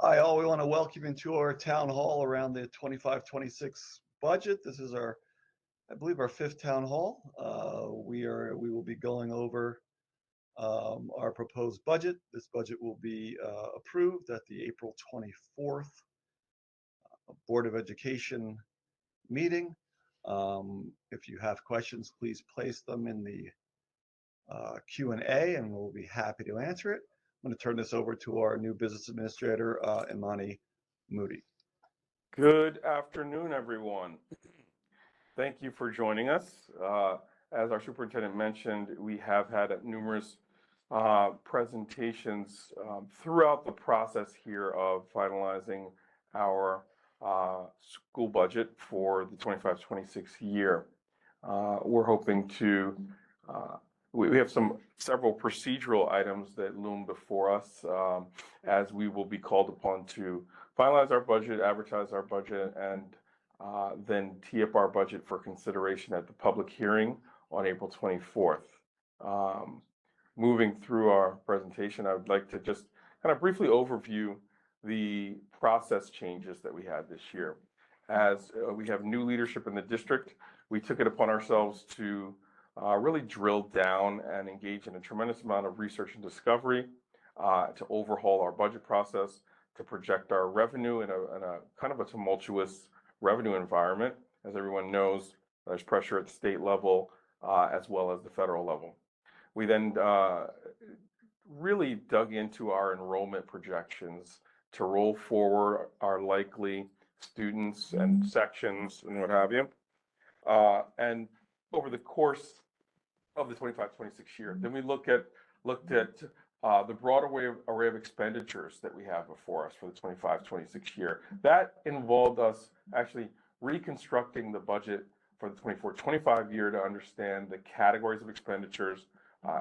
Hi, all. We want to welcome you to our town hall around the 25-26 budget. This is I believe, our fifth town hall. We will be going over our proposed budget. This budget will be approved at the April 24th Board of Education meeting. If you have questions, please place them in the Q&A, and we'll be happy to answer it. I'm going to turn this over to our new business administrator, Imani Moody. Good afternoon, everyone. Thank you for joining us. As our superintendent mentioned, we have had numerous presentations throughout the process here of finalizing our school budget for the 25-26 year. We're hoping to we have several procedural items that loom before us as we will be called upon to finalize our budget, advertise our budget, and then tee up our budget for consideration at the public hearing on April 24th. Moving through our presentation, I would like to just kind of briefly overview the process changes that we had this year. As we have new leadership in the district, we took it upon ourselves to really drill down and engage in a tremendous amount of research and discovery to overhaul our budget process, to project our revenue in a kind of a tumultuous revenue environment. As everyone knows, there's pressure at the state level as well as the federal level. We then really dug into our enrollment projections to roll forward our likely students and sections and what have you. And over the course of the 25-26 year, then we looked at the broad array of expenditures that we have before us for the 25-26 year. That involved us actually reconstructing the budget for the 24-25 year to understand the categories of expenditures.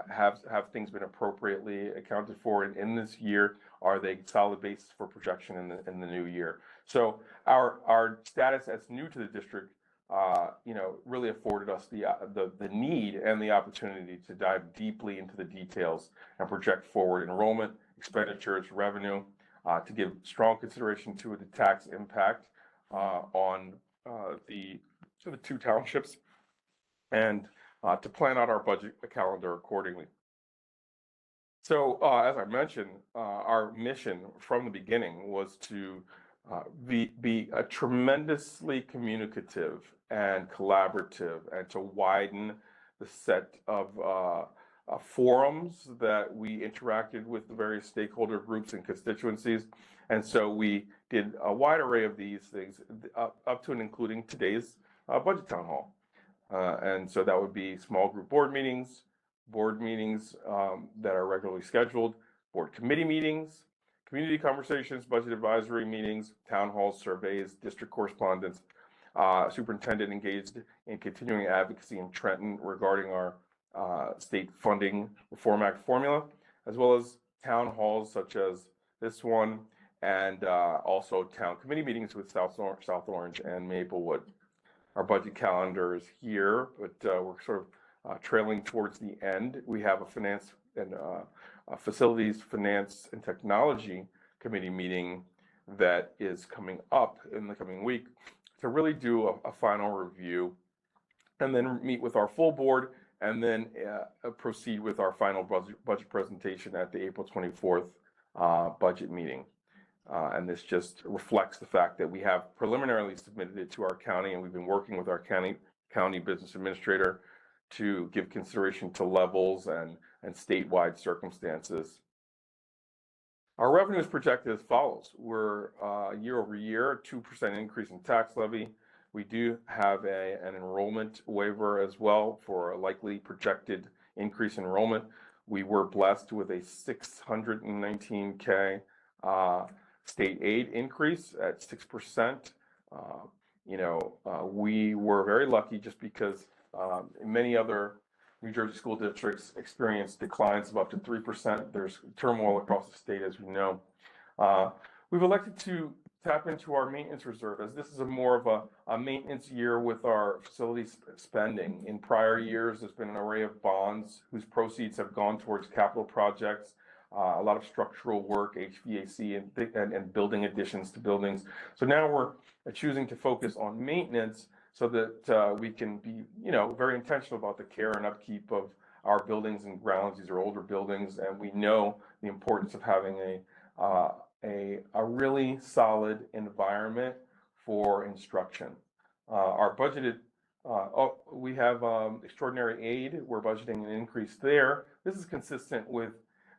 Have things been appropriately accounted for in this year? Are they solid basis for projection in the new year? So our status as new to the district really afforded us the need and the opportunity to dive deeply into the details and project forward enrollment, expenditures, revenue, to give strong consideration to the tax impact on the two townships, and to plan out our budget calendar accordingly. So as I mentioned, our mission from the beginning was to be a tremendously communicative and collaborative, and to widen the set of forums that we interacted with the various stakeholder groups and constituencies. And so we did a wide array of these things up to and including today's budget town hall. And so that would be small group board meetings that are regularly scheduled, board committee meetings, community conversations, budget advisory meetings, town halls, surveys, district correspondence. Superintendent engaged in continuing advocacy in Trenton regarding our state funding reform act formula, as well as town halls such as this one, and also town committee meetings with South Orange and Maplewood. Our budget calendar is here, but we're sort of trailing towards the end. We have a finance and facilities, finance, and technology committee meeting that is coming up in the coming week to really do a final review, and then meet with our full board, and then proceed with our final budget presentation at the April 24th budget meeting. And this just reflects the fact that we have preliminarily submitted it to our county, and we've been working with our county business administrator to give consideration to levels and statewide circumstances. Our revenue is projected as follows. We're year over year, 2% increase in tax levy. We do have an enrollment waiver as well for a likely projected increase in enrollment. We were blessed with a $619K state aid increase at 6%. We were very lucky just because many other New Jersey school districts experience declines of up to 3%. There's turmoil across the state, as we know. We've elected to tap into our maintenance reserve, as this is more of a maintenance year with our facilities spending. In prior years, there's been an array of bonds whose proceeds have gone towards capital projects a lot of structural work, HVAC, and building additions to buildings. So now we're choosing to focus on maintenance so that we can be, very intentional about the care and upkeep of our buildings and grounds. These are older buildings, and we know the importance of having a really solid environment for instruction. Our budgeted, we have extraordinary aid. We're budgeting an increase there. This is consistent with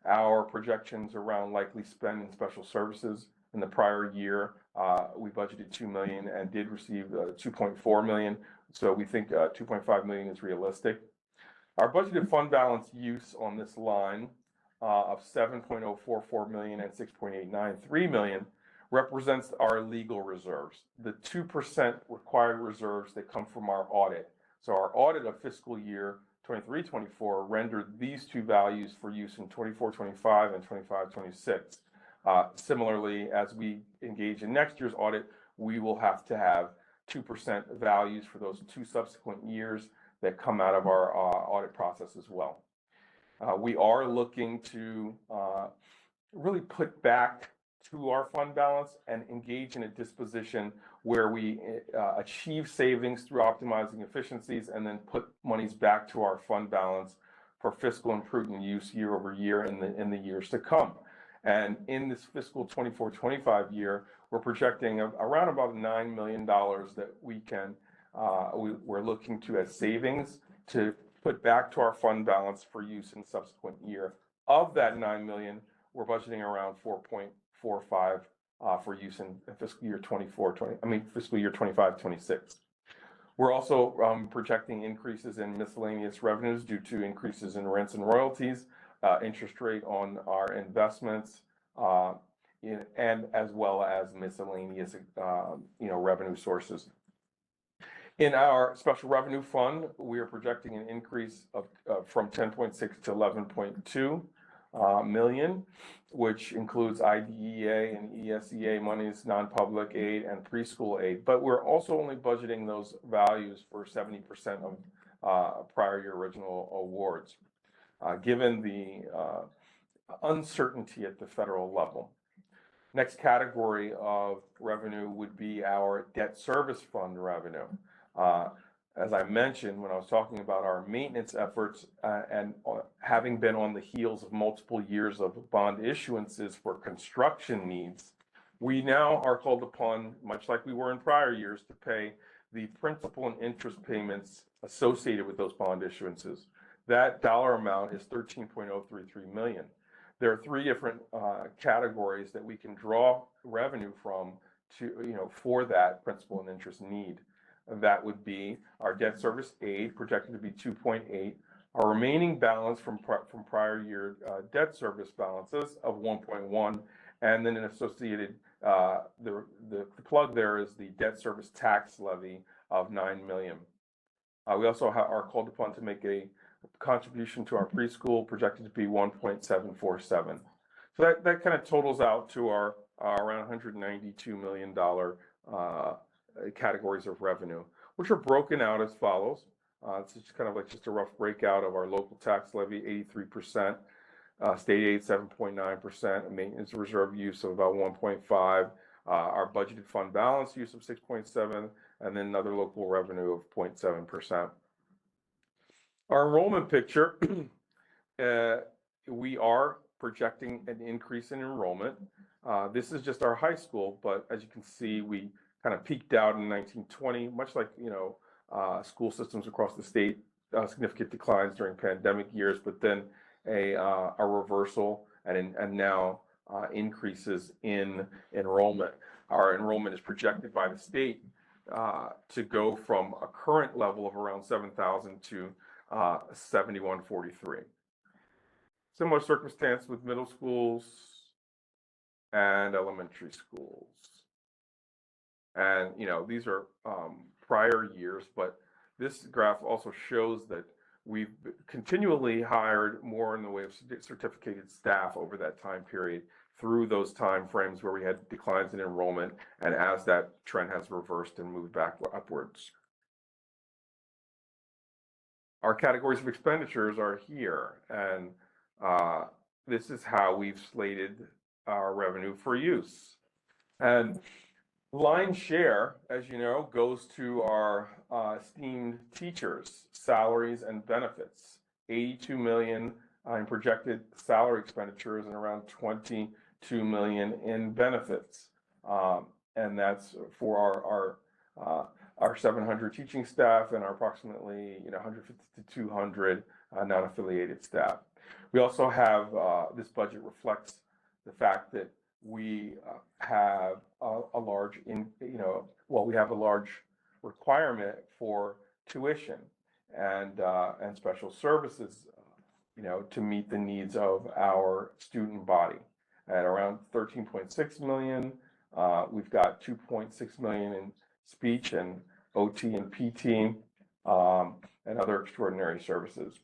our projections around likely spend in special services. In the prior year, we budgeted $2 million and did receive $2.4 million. So we think $2.5 million is realistic. Our budgeted fund balance use on this line of $7.044 million and $6.893 million represents our legal reserves, the 2% required reserves that come from our audit. So our audit of fiscal year 23-24 rendered these two values for use in 24-25 and 25-26. Similarly, as we engage in next year's audit, we will have to have 2% values for those two subsequent years that come out of our audit process as well. We are looking to really put back to our fund balance and engage in a disposition where we achieve savings through optimizing efficiencies and then put monies back to our fund balance for fiscal and prudent use year over year in the years to come. And in this fiscal 24-25 year, we're projecting around about $9 million that we can, we're looking to as savings to put back to our fund balance for use in subsequent year. Of that $9 million, we're budgeting around 4.45 for use in fiscal year 25-26. We're also projecting increases in miscellaneous revenues due to increases in rents and royalties, interest rate on our investments, and as well as miscellaneous, revenue sources. In our special revenue fund, we are projecting an increase of from 10.6 to 11.2 million, which includes IDEA and ESEA monies, non-public aid, and preschool aid. But we're also only budgeting those values for 70% of prior year original awards, given the uncertainty at the federal level. Next category of revenue would be our debt service fund revenue. As I mentioned when I was talking about our maintenance efforts and having been on the heels of multiple years of bond issuances for construction needs, we now are called upon, much like we were in prior years, to pay the principal and interest payments associated with those bond issuances. That dollar amount is $13.033 million. There are three different categories that we can draw revenue from for that principal and interest need. That would be our debt service aid, projected to be 2.8, our remaining balance from prior year debt service balances of 1.1, and then an associated, the plug there is the debt service tax levy of $9 million. We also are called upon to make a contribution to our preschool, projected to be 1.747. So that kind of totals out to our around $192 million categories of revenue, which are broken out as follows. It's just kind of like just a rough breakout of our local tax levy, 83%, state aid 7.9%, maintenance reserve use of about 1.5, our budgeted fund balance use of 6.7, and then another local revenue of 0.7%. Our enrollment picture, we are projecting an increase in enrollment. This is just our high school, but as you can see, we kind of peaked out in 1920, much like school systems across the state, significant declines during pandemic years, but then a reversal and now increases in enrollment. Our enrollment is projected by the state to go from a current level of around 7,000 to 7,143. Similar circumstance with middle schools and elementary schools. And, these are prior years, but this graph also shows that we've continually hired more in the way of certificated staff over that time period through those time frames where we had declines in enrollment, and as that trend has reversed and moved back upwards. Our categories of expenditures are here, and this is how we've slated our revenue for use. And lion's share, as you know, goes to our esteemed teachers' salaries and benefits. 82 million in projected salary expenditures and around 22 million in benefits. And that's for our 700 teaching staff and our approximately 150 to 200 non-affiliated staff. We also have, this budget reflects the fact that we have a large, we have a large requirement for tuition and special services, to meet the needs of our student body. At around 13.6 million, we've got 2.6 million in speech and OT and PT, and other extraordinary services.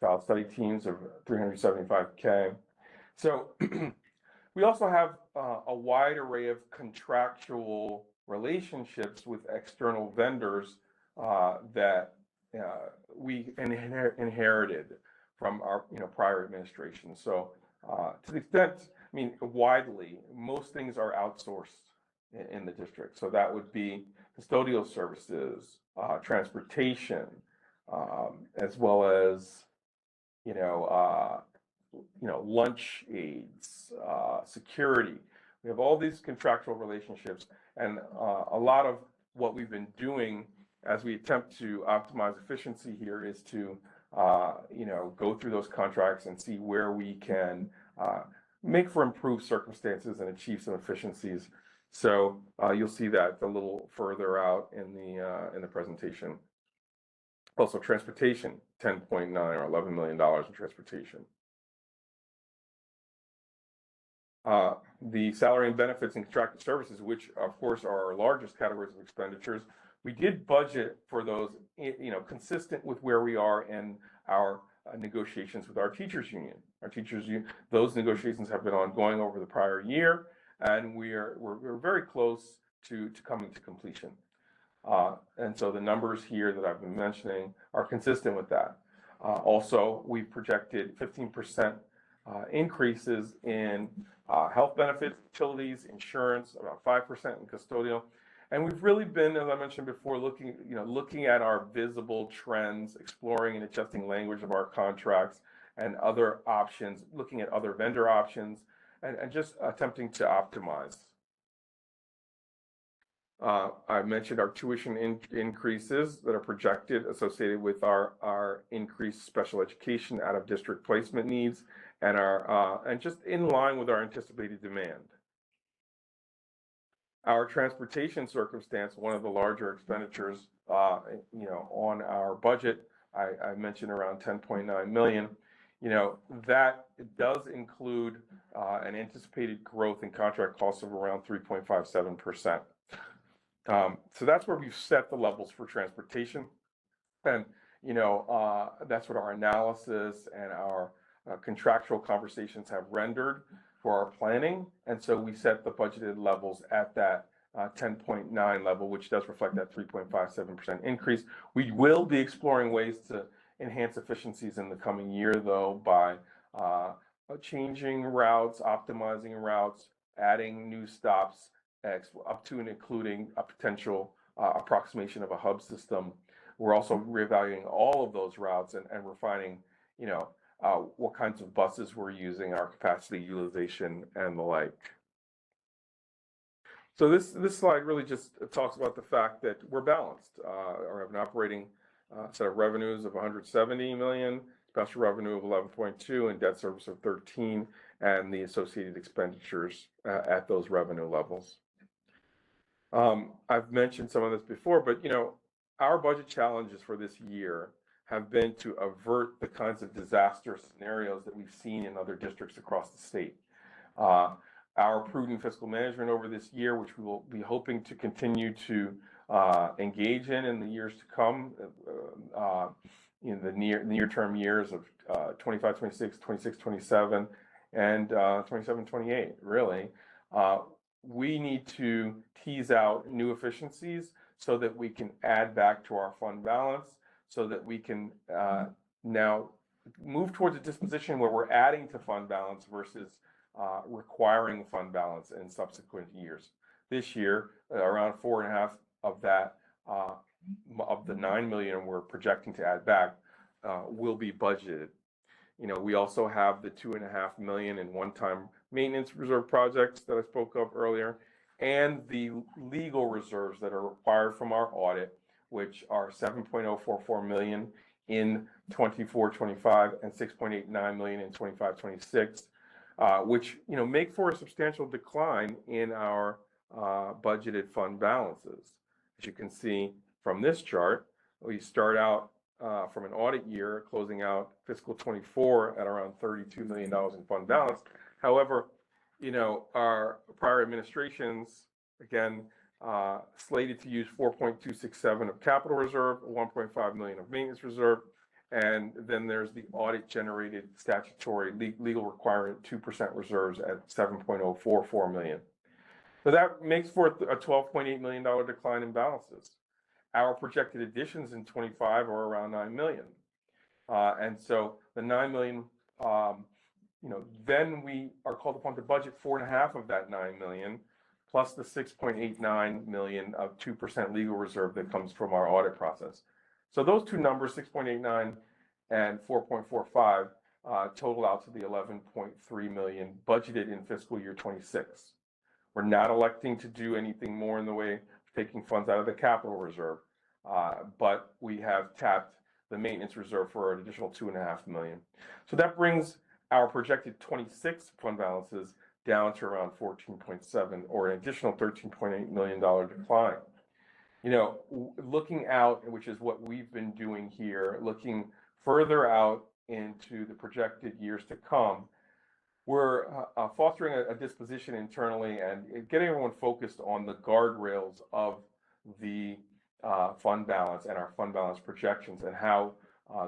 Child study teams of 375K. So we also have a wide array of contractual relationships with external vendors that we inherited from our prior administration. So to the extent, widely, most things are outsourced in the district. So that would be custodial services, transportation, as well as lunch aids, security. We have all these contractual relationships, and a lot of what we've been doing as we attempt to optimize efficiency here is to go through those contracts and see where we can make for improved circumstances and achieve some efficiencies. So you'll see that a little further out in the presentation. Also, transportation, 10.9 or $11 million in transportation. The salary and benefits and contracted services, which of course are our largest categories of expenditures, we did budget for those, consistent with where we are in our negotiations with our teachers union. Those negotiations have been ongoing over the prior year, and we're very close to coming to completion. And so the numbers here that I've been mentioning are consistent with that. Also, we've projected 15% increases in health benefits, utilities, insurance, about 5% in custodial. And we've really been, as I mentioned before, looking at our visible trends, exploring and adjusting language of our contracts and other options, looking at other vendor options, and just attempting to optimize. I mentioned our tuition increases that are projected associated with our increased special education out of district placement needs and just in line with our anticipated demand. Our transportation circumstance, one of the larger expenditures, on our budget, I mentioned around 10.9 million. That does include an anticipated growth in contract costs of around 3.57%. So that's where we've set the levels for transportation, and that's what our analysis and our contractual conversations have rendered for our planning, and so we set the budgeted levels at that 10.9 level, which does reflect that 3.57% increase. We will be exploring ways to enhance efficiencies in the coming year, though, by changing routes, optimizing routes, adding new stops, up to and including a potential approximation of a hub system. We're also reevaluating all of those routes and refining, what kinds of buses we're using, our capacity utilization, and the like. So this slide really just talks about the fact that we're balanced. We have an operating set of revenues of 170 million, special revenue of 11.2, and debt service of 13, and the associated expenditures at those revenue levels. I've mentioned some of this before, but our budget challenges for this year have been to avert the kinds of disaster scenarios that we've seen in other districts across the state. Our prudent fiscal management over this year, which we will be hoping to continue to engage in the years to come, in the near-term years of 25, 26, 26, 27, and 27, 28, really. We need to tease out new efficiencies so that we can add back to our fund balance, so that we can now move towards a disposition where we're adding to fund balance versus requiring fund balance in subsequent years. This year, around 4.5 of that, of the 9 million we're projecting to add back, will be budgeted. We also have the 2.5 million in one-time maintenance reserve projects that I spoke of earlier, and the legal reserves that are required from our audit, which are 7.044 million in 24-25 and 6.89 million in 25-26, which make for a substantial decline in our budgeted fund balances. As you can see from this chart, we start out from an audit year, closing out fiscal 24 at around $32 million in fund balance. However, our prior administrations, again, slated to use 4.267 of capital reserve, 1.5 million of maintenance reserve, and then there's the audit generated statutory legal requirement 2% reserves at 7.044 million. So that makes for a $12.8 million decline in balances. Our projected additions in 25 are around 9 million. And so the 9 million, then we are called upon to budget 4.5 of that 9 million, plus the 6.89 million of 2% legal reserve that comes from our audit process. So those two numbers, 6.89 and 4.45, total out to the 11.3 million budgeted in fiscal year 26. We're not electing to do anything more in the way of taking funds out of the capital reserve, but we have tapped the maintenance reserve for an additional 2.5 million. So that brings our projected 26 fund balances down to around 14.7, or an additional $13.8 million decline. Looking out, which is what we've been doing here, looking further out into the projected years to come, we're fostering a disposition internally and getting everyone focused on the guardrails of the fund balance and our fund balance projections, and how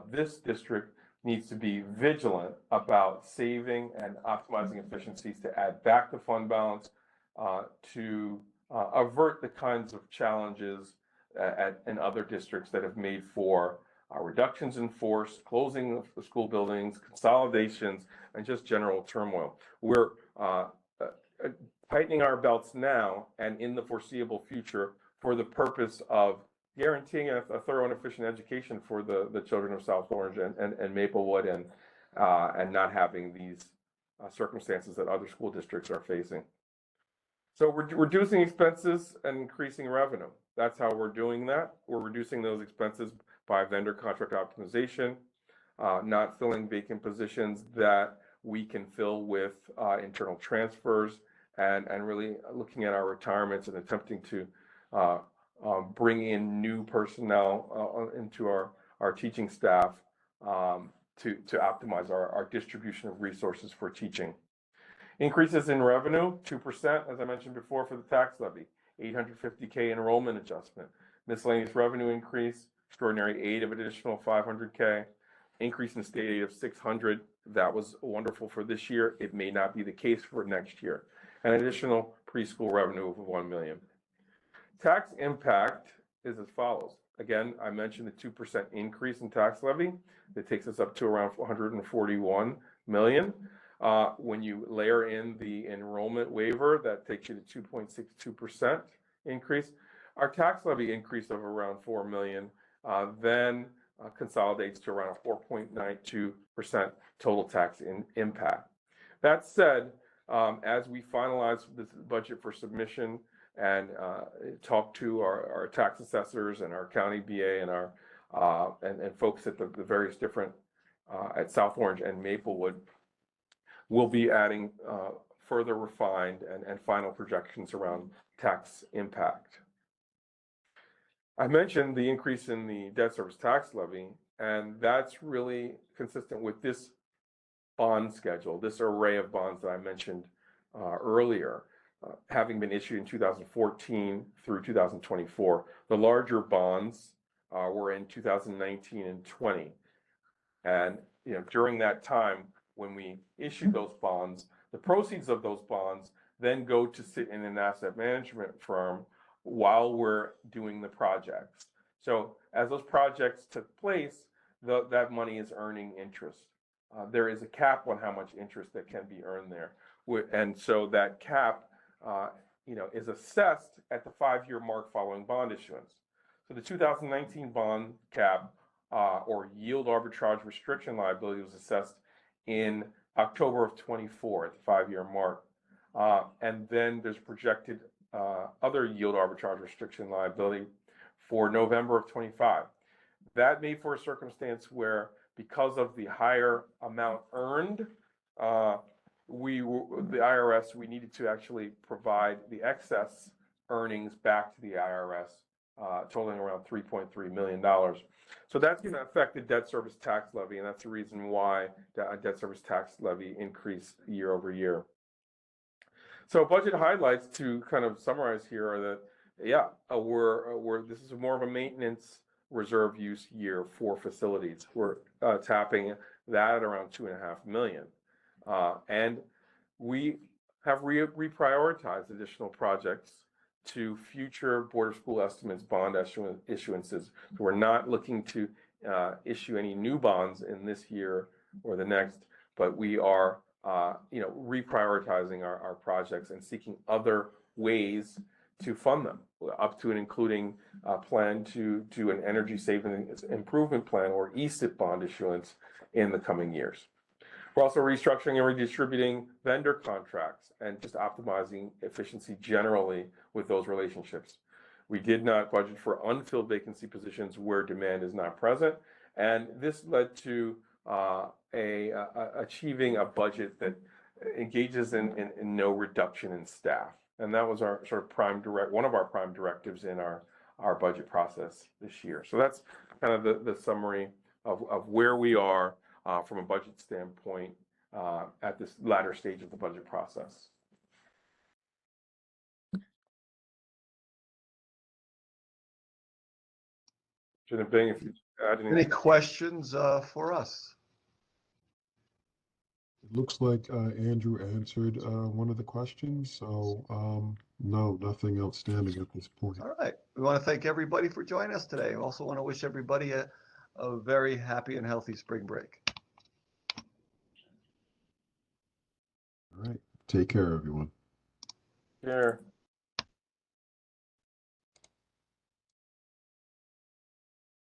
this district needs to be vigilant about saving and optimizing efficiencies to add back the fund balance to avert the kinds of challenges in other districts that have made for reductions in force, closing of the school buildings, consolidations, and just general turmoil. We're tightening our belts now and in the foreseeable future for the purpose of guaranteeing a thorough and efficient education for the children of South Orange and Maplewood, and not having these circumstances that other school districts are facing. So we're reducing expenses and increasing revenue. That's how we're doing that. We're reducing those expenses by vendor contract optimization, not filling vacant positions that we can fill with internal transfers, and really looking at our retirements and attempting to bring in new personnel into our teaching staff to optimize our distribution of resources for teaching. Increases in revenue, 2%, as I mentioned before, for the tax levy, $850K enrollment adjustment, miscellaneous revenue increase, extraordinary aid of additional $500K, increase in state aid of $600. That was wonderful for this year. It may not be the case for next year. An additional preschool revenue of $1 million. Tax impact is as follows. Again, I mentioned the 2% increase in tax levy. That takes us up to around 141 million. When you layer in the enrollment waiver, that takes you to 2.62% increase. Our tax levy increase of around 4 million then consolidates to around 4.92% total tax impact. That said, as we finalize this budget for submission and talk to our tax assessors and our county BA and our and folks at the various different at South Orange and Maplewood, we'll be adding further refined and final projections around tax impact. I mentioned the increase in the debt service tax levy, and that's really consistent with this bond schedule, this array of bonds that I mentioned earlier, having been issued in 2014 through 2024. The larger bonds were in 2019 and 20. And during that time, when we issued those bonds, the proceeds of those bonds then go to sit in an asset management firm while we're doing the projects. So as those projects took place, that money is earning interest. There is a cap on how much interest that can be earned there. And so that cap, is assessed at the 5-year mark following bond issuance. So the 2019 bond cap, or yield arbitrage restriction liability, was assessed in October of 24 at the 5-year mark. And then there's projected other yield arbitrage restriction liability for November of 25. That made for a circumstance where, because of the higher amount earned, the IRS, we needed to actually provide the excess earnings back to the IRS, totaling around $3.3 million. So that's going to affect the debt service tax levy, and that's the reason why the debt service tax levy increased year over year. So budget highlights, to kind of summarize here, are that, this is more of a maintenance reserve use year for facilities. We're tapping that at around $2.5 million. And we have reprioritized additional projects to future Board of School Estimates bond issuances. So we're not looking to issue any new bonds in this year or the next, but we are reprioritizing our projects and seeking other ways to fund them, up to and including a plan to do an energy savings improvement plan, or ESIP, bond issuance in the coming years. We're also restructuring and redistributing vendor contracts and just optimizing efficiency generally with those relationships. We did not budget for unfilled vacancy positions where demand is not present, and this led to achieving a budget that engages in no reduction in staff. And that was our sort of one of our prime directives in our budget process this year. So that's kind of the summary of where we are from a budget standpoint at this latter stage of the budget process. Jenna Bing, if you add anything. Any questions for us? It looks like Andrew answered one of the questions, so no, nothing outstanding at this point. All right. We want to thank everybody for joining us today. We also want to wish everybody a very happy and healthy spring break. All right. Take care, everyone. Sure.